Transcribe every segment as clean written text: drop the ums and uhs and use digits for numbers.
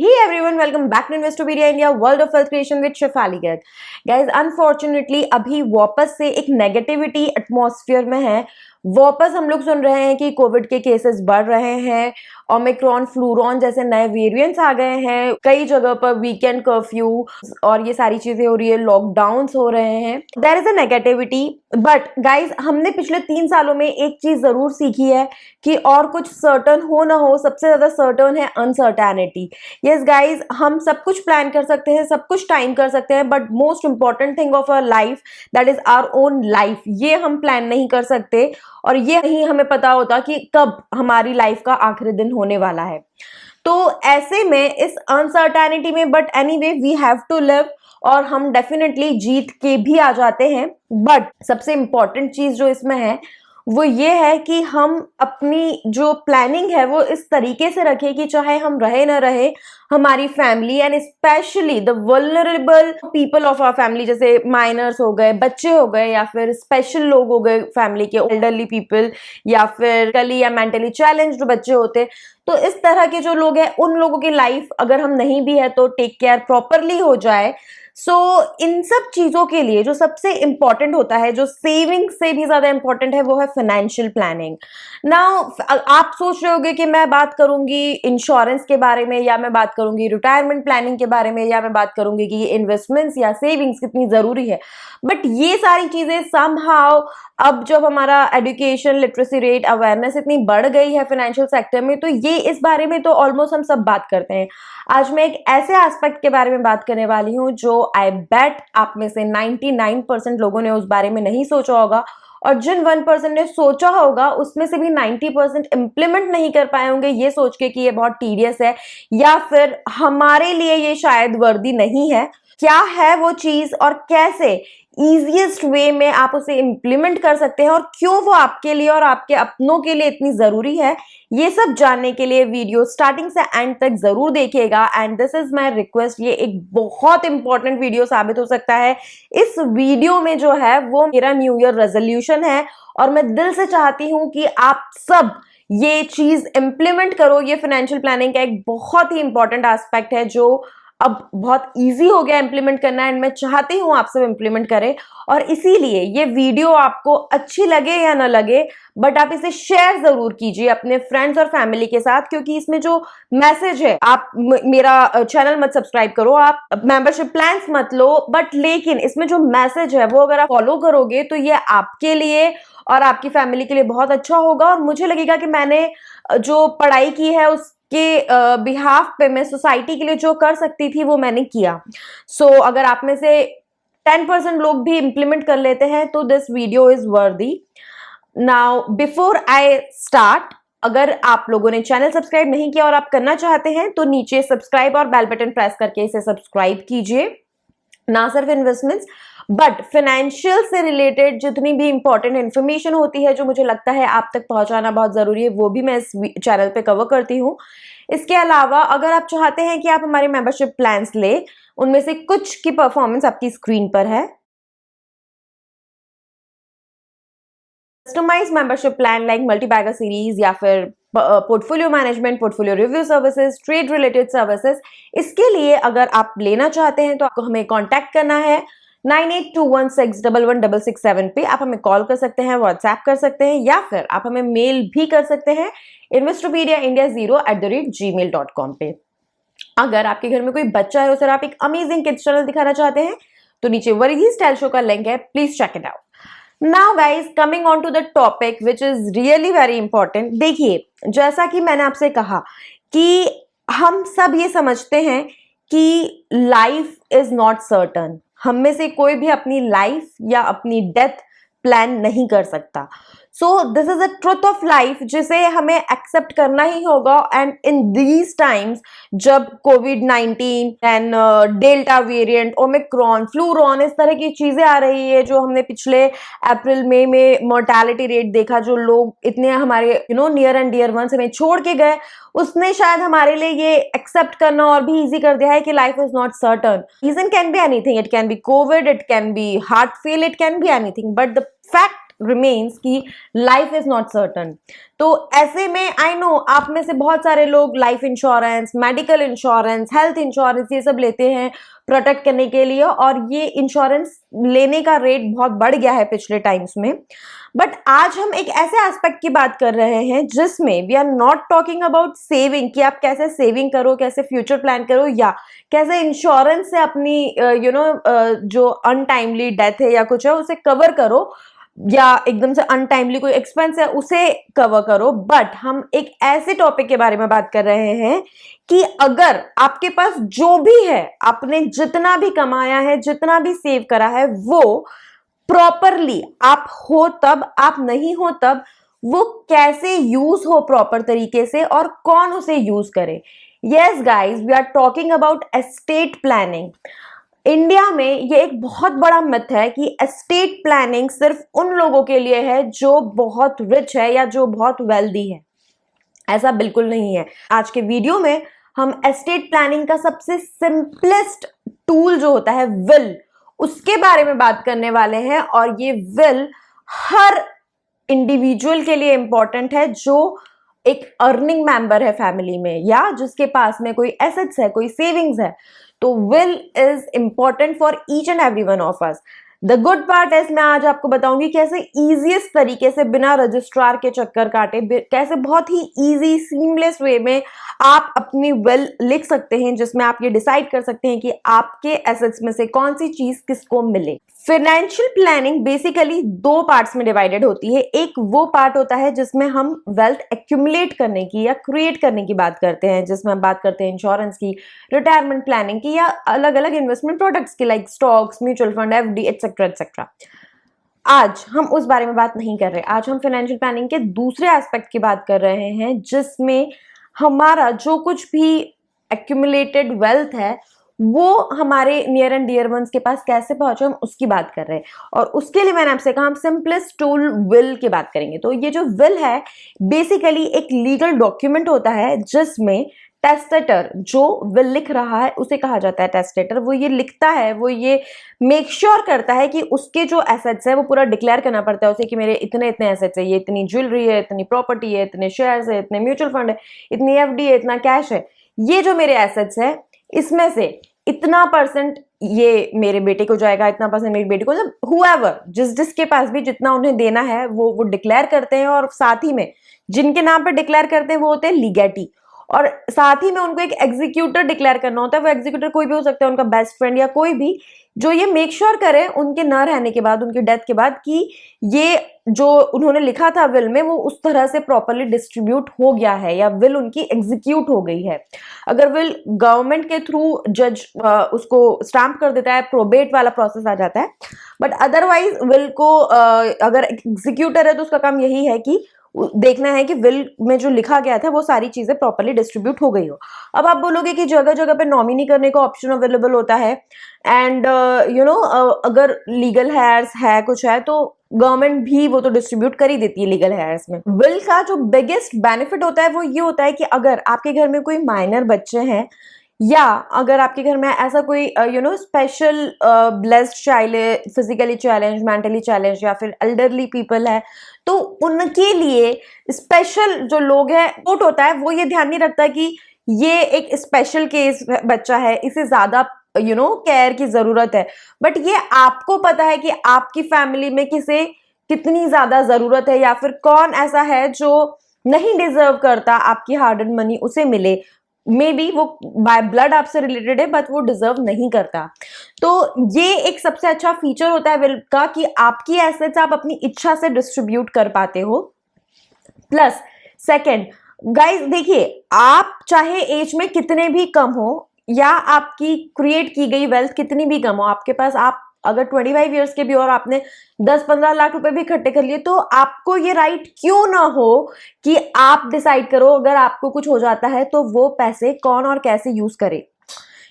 Hey everyone, welcome back to Investopedia India, World of Wealth Creation with Shefali Garg. Guys, unfortunately अभी वापस से एक negativity atmosphere में है। वापस हम लोग सुन रहे हैं कि कोविड के केसेस बढ़ रहे हैं, ओमिक्रॉन फ्लूरॉन जैसे नए वेरिएंट्स आ गए हैं, कई जगह पर वीकेंड कर्फ्यू और ये सारी चीजें हो रही है, लॉकडाउन्स हो रहे हैं। There is a negativity, but guys हमने पिछले 3 सालों में एक चीज जरूर सीखी है कि और कुछ सर्टन हो ना हो, सबसे ज्यादा सर्टन है अनसर्टेनिटी। यस गाइज, हम सब कुछ प्लान कर सकते हैं, सब कुछ टाइम कर सकते हैं, but most important thing of our life that is our own life, ये हम प्लान नहीं कर सकते और ये नहीं हमें पता होता कि कब हमारी लाइफ का आखिरी दिन होने वाला है। तो ऐसे में इस अनसर्टेनिटी में, but anyway we have to live और हम डेफिनेटली जीत के भी आ जाते हैं। बट सबसे इंपॉर्टेंट चीज जो इसमें है वो ये है कि हम अपनी जो प्लानिंग है वो इस तरीके से रखें कि चाहे हम रहे ना रहे, हमारी family and specially the vulnerable people of our family, जैसे माइनर्स हो गए, बच्चे हो गए, या फिर स्पेशल लोग हो गए फैमिली के, एल्डरली पीपल, या फिर कली या मेंटली चैलेंज्ड बच्चे होते, तो इस तरह के जो लोग हैं उन लोगों की लाइफ अगर हम नहीं भी है तो टेक केयर प्रॉपरली हो जाए। सो इन सब चीजों के लिए जो सबसे इंपॉर्टेंट होता है, जो सेविंग से भी ज्यादा इंपॉर्टेंट है, वो है फाइनेंशियल प्लानिंग। नाउ आप सोच रहे होंगे कि मैं बात करूंगी इंश्योरेंस के बारे में, या मैं बात करूंगी रिटायरमेंट प्लानिंग के बारे में, या मैं बात करूंगी कि इन्वेस्टमेंट्स या सेविंग्स कितनी जरूरी है। बट ये सारी चीजें समहाउ अब जब हमारा एजुकेशन, लिटरेसी रेट, अवेयरनेस इतनी बढ़ गई है फाइनेंशियल सेक्टर में, तो ये इस बारे में तो ऑलमोस्ट हम सब बात करते हैं। आज मैं एक ऐसे एस्पेक्ट के बारे में बात करने वाली हूं जो आई बेट आप में से 99% लोगों ने उस बारे में नहीं सोचा होगा, और जिन 1% ने सोचा होगा उसमें से भी 90% इंप्लीमेंट नहीं कर पाए होंगे, ये सोच के कि ये बहुत टीडियस है या फिर हमारे लिए ये शायद वर्दी नहीं है। क्या है वो चीज और कैसे इजीएस्ट वे में आप उसे इंप्लीमेंट कर सकते हैं, और क्यों वो आपके लिए और आपके अपनों के लिए इतनी जरूरी है, ये सब जानने के लिए वीडियो स्टार्टिंग से एंड तक जरूर देखिएगा। And this is my request, ये एक बहुत इंपॉर्टेंट वीडियो साबित हो सकता है। इस वीडियो में जो है वो मेरा न्यू ईयर रेजोल्यूशन है और मैं दिल से चाहती हूं कि आप सब ये चीज इंप्लीमेंट करो। ये फाइनेंशियल प्लानिंग का एक बहुत ही इंपॉर्टेंट एस्पेक्ट है जो अब बहुत इजी हो गया इंप्लीमेंट करना, एंड मैं चाहती हूं आप सब इंप्लीमेंट करें। और इसीलिए ये वीडियो आपको अच्छी लगे या ना लगे, बट आप इसे शेयर जरूर कीजिए अपने फ्रेंड्स और फैमिली के साथ, क्योंकि इसमें जो मैसेज है, आप मेरा चैनल मत सब्सक्राइब करो, आप मेंबरशिप प्लान्स मत लो, बट लेकिन इसमें जो मैसेज है वो अगर आप फॉलो करोगे तो ये आपके लिए और आपकी फैमिली के लिए बहुत अच्छा होगा। और मुझे लगेगा कि मैंने जो पढ़ाई की है उस के बिहाफ पे मैं सोसाइटी के लिए जो कर सकती थी वो मैंने किया। सो अगर आप में से 10% लोग भी इंप्लीमेंट कर लेते हैं तो दिस वीडियो इज वर्दी। नाउ बिफोर आई स्टार्ट, अगर आप लोगों ने चैनल सब्सक्राइब नहीं किया और आप करना चाहते हैं तो नीचे सब्सक्राइब और बेल बटन प्रेस करके इसे सब्सक्राइब कीजिए। ना सिर्फ इन्वेस्टमेंट्स बट फाइनेंशियल से रिलेटेड जितनी भी इंपॉर्टेंट इंफॉर्मेशन होती है जो मुझे लगता है आप तक पहुंचाना बहुत जरूरी है, वो भी मैं इस चैनल पे कवर करती हूँ। इसके अलावा अगर आप चाहते हैं कि आप हमारे मेंबरशिप प्लान्स ले, उनमें से कुछ की परफॉर्मेंस आपकी स्क्रीन पर है। Customise membership plan like multibagger series, या फिर portfolio management, portfolio review services, trade related services, इसके लिए अगर आप लेना चाहते हैं तो आपको हमें कांटेक्ट करना है 9821611667 पे। आप हमें कॉल कर सकते हैं, व्हाट्सएप कर सकते हैं, या फिर आप हमें मेल भी कर सकते हैं investopedia.india0@gmail.com पे। अगर आपके घर में कोई बच्चा है, उसे आप एक अमेजिंग किड्स चैनल दिखाना चाहते हैं तो नीचे वरीदी स्टाइल शो का लिंक है, please check it out. Now guys, coming on to the topic which is really very important. देखिए, जैसा कि मैंने आपसे कहा कि हम सब ये समझते हैं कि लाइफ इज नॉट सर्टन, हम में से कोई भी अपनी लाइफ या अपनी डेथ प्लान नहीं कर सकता। So this is a truth of life जिसे हमें एक्सेप्ट करना ही होगा। एंड इन दीज टाइम्स जब कोविड-19 एंड डेल्टा वेरिएंट, ओमिक्रॉन, फ्लूरॉन, इस तरह की चीजें आ रही है, जो हमने पिछले अप्रैल मई में मोर्टेलिटी रेट देखा, जो लोग इतने हमारे नियर एंड डियर वंस हमें छोड़ के गए, उसने शायद हमारे लिए ये एक्सेप्ट करना और भी इजी कर दिया है कि life is not certain. Reason can be anything, it can be Covid, it can be heart fail, it can be anything, but the fact remains कि लाइफ इज नॉट सर्टन। तो ऐसे में आई नो आप में से बहुत सारे लोग life insurance, medical insurance, health insurance ये सब लेते हैं प्रोटेक्ट करने के लिए, और ये इंश्योरेंस लेने का रेट बहुत बढ़ गया है पिछले टाइम्स में। बट आज हम एक ऐसे एस्पेक्ट की बात कर रहे हैं जिसमें we are not talking about saving, कि आप कैसे सेविंग करो, कैसे फ्यूचर प्लान करो, या कैसे इंश्योरेंस से अपनी जो अनटाइमली डेथ है या कुछ है उसे कवर करो, या एकदम से अनटाइमली कोई एक्सपेंस है उसे कवर करो। बट हम एक ऐसे टॉपिक के बारे में बात कर रहे हैं कि अगर आपके पास जो भी है, आपने जितना भी कमाया है, जितना भी सेव करा है, वो प्रॉपरली आप हो तब, आप नहीं हो तब, वो कैसे यूज हो प्रॉपर तरीके से, और कौन उसे यूज करे। Yes guys, we are talking about estate planning. India में ये एक बहुत बड़ा मिथ है कि एस्टेट प्लानिंग सिर्फ उन लोगों के लिए है जो बहुत रिच है या जो बहुत वेल्दी है। ऐसा बिल्कुल नहीं है। आज के वीडियो में हम एस्टेट प्लानिंग का सबसे सिंपलेस्ट टूल जो होता है विल, उसके बारे में बात करने वाले हैं। और ये विल हर इंडिविजुअल के लिए इंपॉर्टेंट है जो एक अर्निंग मेंबर है फैमिली में, या जिसके पास में कोई एसेट्स है, कोई सेविंग्स है। तो will is important for each and every one of us. The good part is मैं आज आपको बताऊंगी कैसे इजीएस्ट तरीके से बिना रजिस्ट्रार के चक्कर काटे, कैसे बहुत ही इजी सीमलेस वे में आप अपनी विल लिख सकते हैं, जिसमें आप ये डिसाइड कर सकते हैं कि आपके एसेट्स में से कौन सी चीज किसको मिले। फाइनेंशियल प्लानिंग बेसिकली दो पार्ट्स में डिवाइडेड होती है। एक वो पार्ट होता है जिसमें हम वेल्थ एक्यूमुलेट करने की या क्रिएट करने की बात करते हैं, जिसमें हम बात करते हैं इंश्योरेंस की, रिटायरमेंट प्लानिंग की, या अलग अलग इन्वेस्टमेंट प्रोडक्ट्स की like stocks, mutual fund, FD etcetera etcetera. आज हम उस बारे में बात नहीं कर रहे। आज हम फाइनेंशियल प्लानिंग के दूसरे एस्पेक्ट की बात कर रहे हैं, जिसमें हमारा जो कुछ भी एक्यूमुलेटेड वेल्थ है वो हमारे नियर एंड डियर वंस के पास कैसे पहुंचे, हम उसकी बात कर रहे हैं। और उसके लिए मैंने आपसे कहा हम सिंपलेस्ट टूल विल की बात करेंगे। तो ये जो विल है बेसिकली एक लीगल डॉक्यूमेंट होता है जिसमें टेस्टेटर जो विल लिख रहा है उसे कहा जाता है टेस्टेटर। वो ये लिखता है, वो ये मेक श्योर करता है कि उसके जो एसेट्स है वो पूरा डिक्लेयर करना पड़ता है उसे कि मेरे इतने इतने एसेट्स है, ये इतनी ज्वेलरी है, इतनी प्रॉपर्टी है, इतने शेयर्स है, इतने म्यूचुअल फंड है, इतनी एफडी है, इतना कैश है। ये जो मेरे एसेट्स है इसमें से इतना परसेंट ये मेरे बेटे को जाएगा, इतना परसेंट मेरी बेटी को, मतलब हुएवर जिसके पास भी जितना उन्हें देना है वो डिक्लेयर करते हैं। और साथ ही में जिनके नाम पे डिक्लेयर करते हैं वो होते हैं लीगैटी, और साथ ही में उनको एक एग्जीक्यूटर डिक्लेयर करना होता है। वो एग्जीक्यूटर कोई भी हो सकता है, उनका बेस्ट फ्रेंड या कोई भी, जो ये मेक श्योर करे उनके न रहने के बाद, उनकी डेथ के बाद, कि ये जो उन्होंने लिखा था विल में वो उस तरह से प्रॉपरली डिस्ट्रीब्यूट हो गया है या विल उनकी एग्जीक्यूट हो गई है। अगर विल गवर्नमेंट के थ्रू जज उसको स्टैंप कर देता है, प्रोबेट वाला प्रोसेस आ जाता है। बट अदरवाइज विल को अगर एग्जीक्यूटर है तो उसका काम यही है कि देखना है कि विल में जो लिखा गया था वो सारी चीजें प्रॉपरली डिस्ट्रीब्यूट हो गई हो। अब आप बोलोगे कि जगह जगह पे नॉमिनी करने का ऑप्शन अवेलेबल होता है, एंड अगर लीगल हेयर्स है कुछ है तो गवर्नमेंट भी वो तो डिस्ट्रीब्यूट कर ही देती है लीगल हेयर्स में। विल का जो बिगेस्ट बेनिफिट होता है वो ये होता है कि अगर आपके घर में कोई माइनर बच्चे हैं, या अगर आपके घर में ऐसा कोई स्पेशल ब्लेस्ड चाइल्ड है, फिजिकली चैलेंज, मेंटली चैलेंज, या फिर एल्डरली पीपल है, तो उनके लिए स्पेशल जो लोग हैं कोर्ट होता है वो ये ध्यान नहीं रखता कि ये एक स्पेशल केस बच्चा है, इसे ज्यादा केयर की जरूरत है। बट ये आपको पता है कि आपकी फैमिली में किसे कितनी ज्यादा जरूरत है, या फिर कौन ऐसा है जो नहीं डिजर्व करता आपकी हार्ड अर्न मनी उसे मिले। मे बी वो बाय ब्लड आपसे रिलेटेड है बट वो डिजर्व नहीं करता। तो ये एक सबसे अच्छा फीचर होता है विल का कि आपकी एसेट्स आप अपनी इच्छा से डिस्ट्रीब्यूट कर पाते हो। प्लस सेकंड, गाइस देखिए, आप चाहे एज में कितने भी कम हो या आपकी क्रिएट की गई वेल्थ कितनी भी कम हो, आपके पास आप अगर 25 इयर्स के भी और आपने 10-15 लाख रुपए भी इकट्ठे कर लिए, तो आपको ये राइट क्यों ना हो कि आप डिसाइड करो अगर आपको कुछ हो जाता है तो वो पैसे कौन और कैसे यूज करे,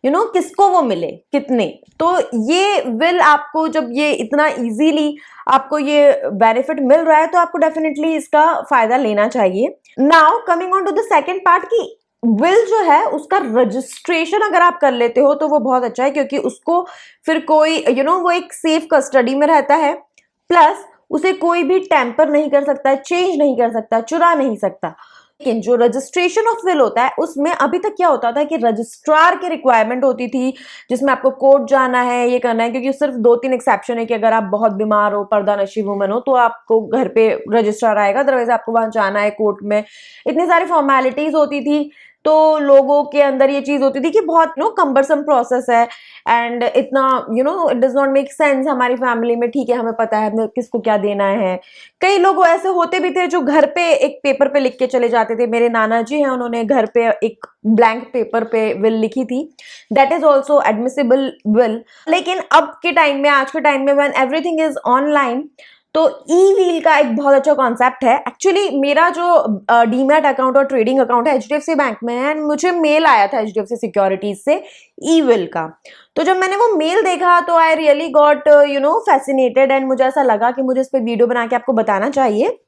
किसको वो मिले, कितने। तो ये विल आपको जब ये इतना इजीली आपको ये बेनिफिट मिल रहा है तो आपको डेफिनेटली इसका फायदा लेना चाहिए। Now coming on to the second part की विल जो है उसका रजिस्ट्रेशन अगर आप कर लेते हो तो वो बहुत अच्छा है, क्योंकि उसको फिर कोई वो एक सेफ कस्टडी में रहता है। प्लस उसे कोई भी टेम्पर नहीं कर सकता, चेंज नहीं कर सकता, चुरा नहीं सकता। लेकिन जो रजिस्ट्रेशन ऑफ विल होता है उसमें अभी तक क्या होता था कि रजिस्ट्रार की रिक्वायरमेंट होती थी, जिसमें आपको कोर्ट जाना है, ये करना है, क्योंकि सिर्फ 2-3 एक्सेप्शन है कि अगर आप बहुत बीमार हो, पर्दानशी वुमन हो, तो आपको घर पे रजिस्ट्रार आएगा, अदरवाइज आपको वहां जाना है कोर्ट में। इतनी सारी फॉर्मेलिटीज होती थी, तो लोगों के अंदर ये चीज होती थी कि बहुत कम्बरसम प्रोसेस है एंड इतना it does not make sense हमारी फैमिली में। ठीक है, हमें पता है हमें किसको क्या देना है। कई लोग ऐसे होते भी थे जो घर पे एक पेपर पे लिख के चले जाते थे। मेरे नाना जी हैं, उन्होंने घर पे एक ब्लैंक पेपर पे विल लिखी थी। That is also admissible will. लेकिन अब के टाइम में, आज के टाइम में, व्हेन एवरीथिंग इज ऑनलाइन, तो ई व्हील का एक बहुत अच्छा कॉन्सेप्ट है। एक्चुअली मेरा जो डीमैट अकाउंट और ट्रेडिंग अकाउंट है एचडीएफसी बैंक में है, एंड मुझे मेल आया था एचडीएफसी सिक्योरिटीज से ई व्हील का। तो जब मैंने वो मेल देखा तो I really got fascinated, and मुझे ऐसा लगा कि मुझे इस पे वीडियो बना के आपको बताना चाहिए।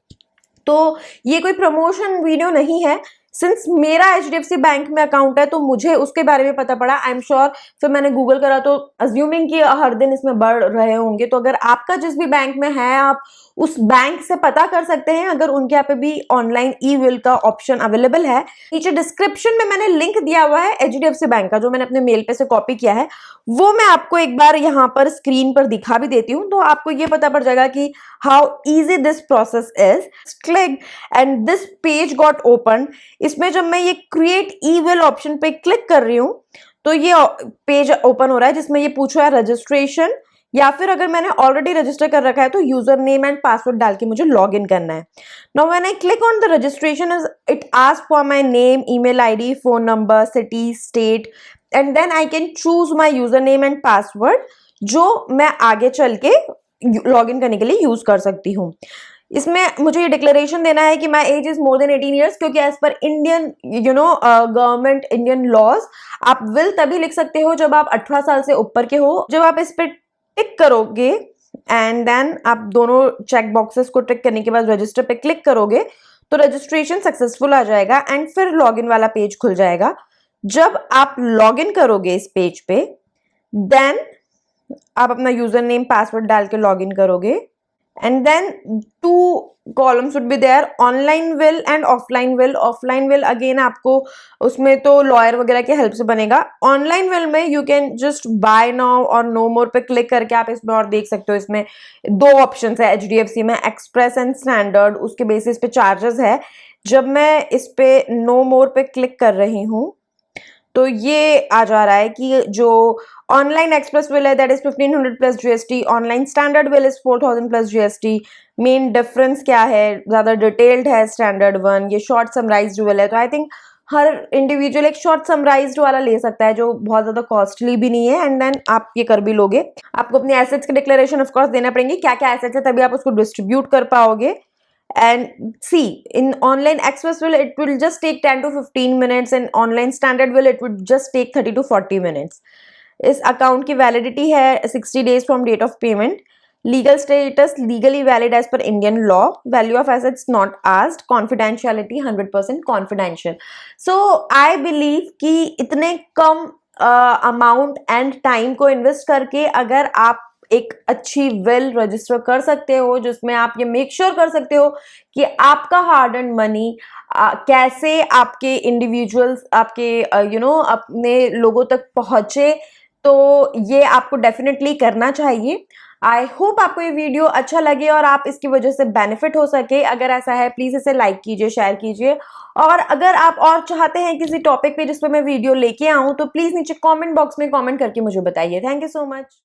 तो ये कोई प्रमोशन वीडियो नहीं है, सिंस मेरा एचडीएफसी बैंक में अकाउंट है तो मुझे उसके बारे में पता पड़ा। आई एम श्योर, फिर मैंने गूगल करा तो अज्यूमिंग कि हर दिन इसमें बढ़ रहे होंगे। तो अगर आपका जिस भी बैंक में है, आप उस बैंक से पता कर सकते हैं अगर उनके यहाँ पे भी ऑनलाइन ई विल का ऑप्शन अवेलेबल है। नीचे डिस्क्रिप्शन में मैंने लिंक दिया हुआ है एचडीएफसी बैंक का, जो मैंने अपने मेल पे से कॉपी किया है, वो मैं आपको एक बार यहाँ पर स्क्रीन पर दिखा भी देती हूँ, तो आपको ये पता पड़ जाएगा कि how easy this process is. Click and this page got open. इसमें जब मैं ये क्रिएट ई विल ऑप्शन पे क्लिक कर रही हूं तो ये पेज ओपन हो रहा है, जिसमें ये पूछ रहा है रजिस्ट्रेशन, या फिर अगर मैंने ऑलरेडी रजिस्टर कर रखा है तो यूजर नेम एंड पासवर्ड डाल के मुझे लॉग इन करना है। Now when I click on the registration, it ask for my name, email ID, phone number, city, state, and then I can choose my user name and password, जो मैं आगे चल के लॉग इन करने के लिए यूज कर सकती हूँ। इसमें मुझे ये डिक्लेरेशन देना है कि my age is more than 18 years, क्योंकि as per Indian government, Indian laws, आप विल तभी लिख सकते हो जब आप 18 साल से ऊपर के हो। जब आप इस पे टिक करोगे एंड देन आप दोनों चेक बॉक्सेस को टिक करने के बाद रजिस्टर पे क्लिक करोगे तो रजिस्ट्रेशन सक्सेसफुल आ जाएगा एंड फिर लॉगिन वाला पेज खुल जाएगा। जब आप लॉगिन करोगे इस पेज पे, देन आप अपना यूजर नेम, पासवर्ड डाल के लॉगिन करोगे, and then two columns would be there, online will and offline will. offline will again आपको उसमें तो लॉयर वगैरह के हेल्प से बनेगा। ऑनलाइन विल में you can just by now और नो मोर पे क्लिक करके आप इसमें और देख सकते हो। इसमें 2 ऑप्शंस है एचडीएफसी में, एक्सप्रेस एंड स्टैंडर्ड। उसके बेसिस पे चार्जेस है। जब मैं इस पे नो मोर पे क्लिक कर रही हूँ तो ये आ जा रहा है कि जो ऑनलाइन एक्सप्रेस विल है that is 1500 plus GST, online standard will is 4000 plus GST. Main difference क्या है, ज्यादा डिटेल्ड है स्टैंडर्ड वन, ये शॉर्ट समराइज्ड विल है। तो आई थिंक हर इंडिविजुअल एक शॉर्ट समराइज्ड वाला ले सकता है जो बहुत ज्यादा कॉस्टली भी नहीं है, एंड देन आप ये कर भी लोगे। आपको अपने एसेट्स के डिक्लेरेशन ऑफ कोर्स देना पड़ेंगे, क्या क्या एसेट्स है, तभी आप उसको डिस्ट्रीब्यूट कर पाओगे। And see, in online express will it will just take 10 to 15 minutes, and online standard will it would just take 30 to 40 minutes. इस अकाउंट की वैलिडिटी है 60 days from date of payment. Legal status legally valid as per Indian law. Value of assets not asked. Confidentiality 100% confidential. So I believe कि इतने कम amount and time को invest करके अगर आप एक अच्छी विल रजिस्टर कर सकते हो, जिसमें आप ये मेक श्योर कर सकते हो कि आपका हार्ड एंड मनी कैसे आपके इंडिविजुअल्स, आपके अपने लोगों तक पहुंचे, तो ये आपको डेफिनेटली करना चाहिए। आई होप आपको ये वीडियो अच्छा लगे और आप इसकी वजह से बेनिफिट हो सके। अगर ऐसा है प्लीज इसे लाइक कीजिए, शेयर कीजिए, और अगर आप और चाहते हैं किसी टॉपिक पे जिस पे मैं वीडियो लेके आऊं तो प्लीज नीचे कमेंट बॉक्स में कमेंट करके मुझे बताइए। Thank you so much.